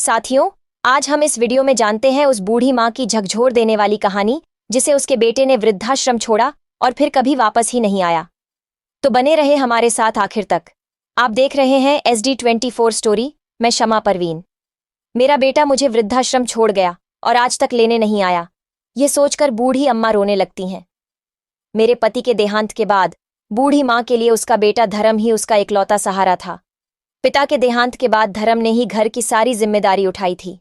साथियों, आज हम इस वीडियो में जानते हैं उस बूढ़ी माँ की झकझोर देने वाली कहानी जिसे उसके बेटे ने वृद्धाश्रम छोड़ा और फिर कभी वापस ही नहीं आया। तो बने रहे हमारे साथ आखिर तक। आप देख रहे हैं SD24 स्टोरी। मैं शमा परवीन। मेरा बेटा मुझे वृद्धाश्रम छोड़ गया और आज तक लेने नहीं आया, यह सोचकर बूढ़ी अम्मा रोने लगती हैं। मेरे पति के देहांत के बाद बूढ़ी माँ के लिए उसका बेटा धर्म ही उसका इकलौता सहारा था। पिता के देहांत के बाद धर्म ने ही घर की सारी जिम्मेदारी उठाई थी।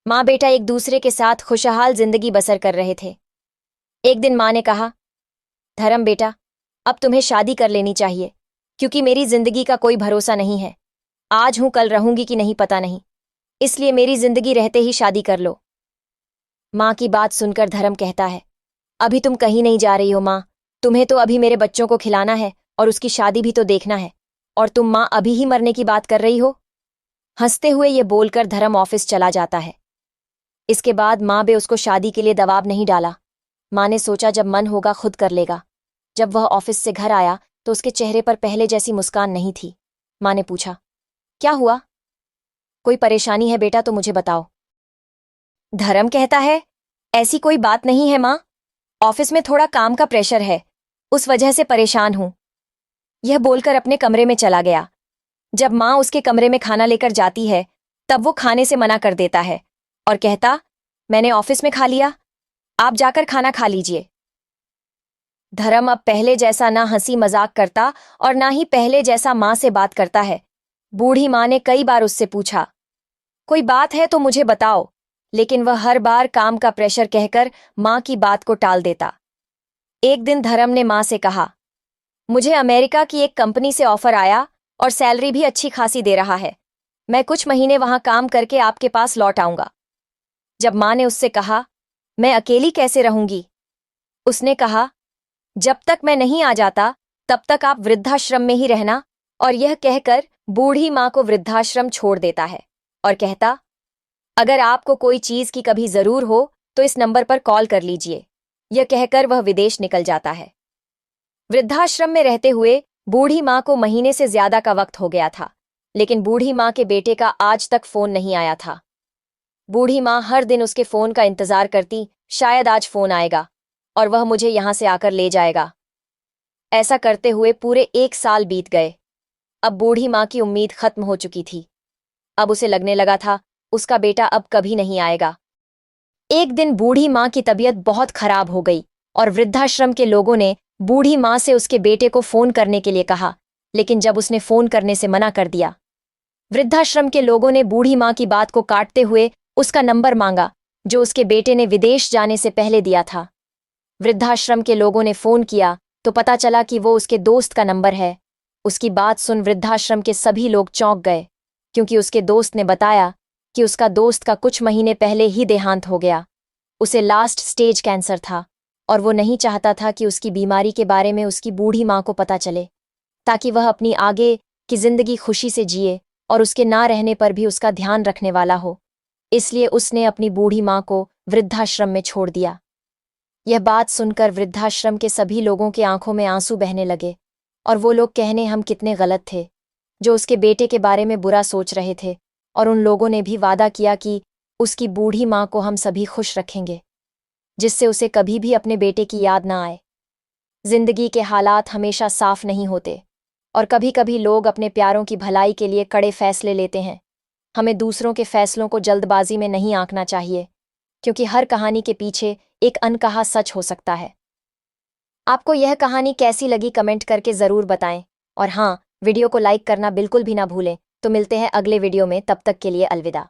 माँ बेटा एक दूसरे के साथ खुशहाल जिंदगी बसर कर रहे थे। एक दिन माँ ने कहा, धर्म बेटा, अब तुम्हें शादी कर लेनी चाहिए, क्योंकि मेरी जिंदगी का कोई भरोसा नहीं है। आज हूं कल रहूंगी कि नहीं पता नहीं, इसलिए मेरी जिंदगी रहते ही शादी कर लो। माँ की बात सुनकर धर्म कहता है, अभी तुम कहीं नहीं जा रही हो माँ, तुम्हें तो अभी मेरे बच्चों को खिलाना है और उसकी शादी भी तो देखना है, और तुम माँ अभी ही मरने की बात कर रही हो। हंसते हुए ये बोलकर धर्म ऑफिस चला जाता है। इसके बाद माँ बे उसको शादी के लिए दबाव नहीं डाला। माँ ने सोचा जब मन होगा खुद कर लेगा। जब वह ऑफिस से घर आया तो उसके चेहरे पर पहले जैसी मुस्कान नहीं थी। माँ ने पूछा, क्या हुआ? कोई परेशानी है बेटा तो मुझे बताओ। धर्म कहता है, ऐसी कोई बात नहीं है माँ, ऑफिस में थोड़ा काम का प्रेशर है, उस वजह से परेशान हूं। यह बोलकर अपने कमरे में चला गया। जब माँ उसके कमरे में खाना लेकर जाती है तब वो खाने से मना कर देता है और कहता, मैंने ऑफिस में खा लिया, आप जाकर खाना खा लीजिए। धर्म अब पहले जैसा ना हंसी मजाक करता और ना ही पहले जैसा माँ से बात करता है। बूढ़ी माँ ने कई बार उससे पूछा, कोई बात है तो मुझे बताओ, लेकिन वह हर बार काम का प्रेशर कहकर माँ की बात को टाल देता। एक दिन धर्म ने माँ से कहा, मुझे अमेरिका की एक कंपनी से ऑफर आया और सैलरी भी अच्छी खासी दे रहा है। मैं कुछ महीने वहां काम करके आपके पास लौट आऊंगा। जब माँ ने उससे कहा, मैं अकेली कैसे रहूंगी? उसने कहा, जब तक मैं नहीं आ जाता तब तक आप वृद्धाश्रम में ही रहना, और यह कहकर बूढ़ी माँ को वृद्धाश्रम छोड़ देता है और कहता, अगर आपको कोई चीज की कभी जरूर हो तो इस नंबर पर कॉल कर लीजिए। यह कहकर वह विदेश निकल जाता है। वृद्धाश्रम में रहते हुए बूढ़ी माँ को महीने से ज्यादा का वक्त हो गया था, लेकिन बूढ़ी माँ के बेटे का आज तक फोन नहीं आया था। बूढ़ी माँ हर दिन उसके फोन का इंतजार करती, शायद आज फोन आएगा और वह मुझे यहां से आकर ले जाएगा। ऐसा करते हुए पूरे 1 साल बीत गए। अब बूढ़ी माँ की उम्मीद खत्म हो चुकी थी। अब उसे लगने लगा था उसका बेटा अब कभी नहीं आएगा। एक दिन बूढ़ी माँ की तबीयत बहुत खराब हो गई और वृद्धाश्रम के लोगों ने बूढ़ी माँ से उसके बेटे को फोन करने के लिए कहा, लेकिन जब उसने फोन करने से मना कर दिया, वृद्धाश्रम के लोगों ने बूढ़ी माँ की बात को काटते हुए उसका नंबर मांगा जो उसके बेटे ने विदेश जाने से पहले दिया था। वृद्धाश्रम के लोगों ने फोन किया तो पता चला कि वो उसके दोस्त का नंबर है। उसकी बात सुन वृद्धाश्रम के सभी लोग चौंक गए, क्योंकि उसके दोस्त ने बताया कि उसका दोस्त का कुछ महीने पहले ही देहांत हो गया। उसे लास्ट स्टेज कैंसर था और वो नहीं चाहता था कि उसकी बीमारी के बारे में उसकी बूढ़ी माँ को पता चले, ताकि वह अपनी आगे की जिंदगी खुशी से जिए और उसके ना रहने पर भी उसका ध्यान रखने वाला हो। इसलिए उसने अपनी बूढ़ी माँ को वृद्धाश्रम में छोड़ दिया। यह बात सुनकर वृद्धाश्रम के सभी लोगों के आंखों में आंसू बहने लगे और वो लोग कहने हम कितने गलत थे जो उसके बेटे के बारे में बुरा सोच रहे थे, और उन लोगों ने भी वादा किया कि उसकी बूढ़ी माँ को हम सभी खुश रखेंगे, जिससे उसे कभी भी अपने बेटे की याद ना आए। जिंदगी के हालात हमेशा साफ नहीं होते और कभी कभी लोग अपने प्यारों की भलाई के लिए कड़े फैसले लेते हैं। हमें दूसरों के फैसलों को जल्दबाजी में नहीं आंकना चाहिए, क्योंकि हर कहानी के पीछे एक अनकहा सच हो सकता है। आपको यह कहानी कैसी लगी कमेंट करके ज़रूर बताएं, और हाँ, वीडियो को लाइक करना बिल्कुल भी ना भूलें। तो मिलते हैं अगले वीडियो में, तब तक के लिए अलविदा।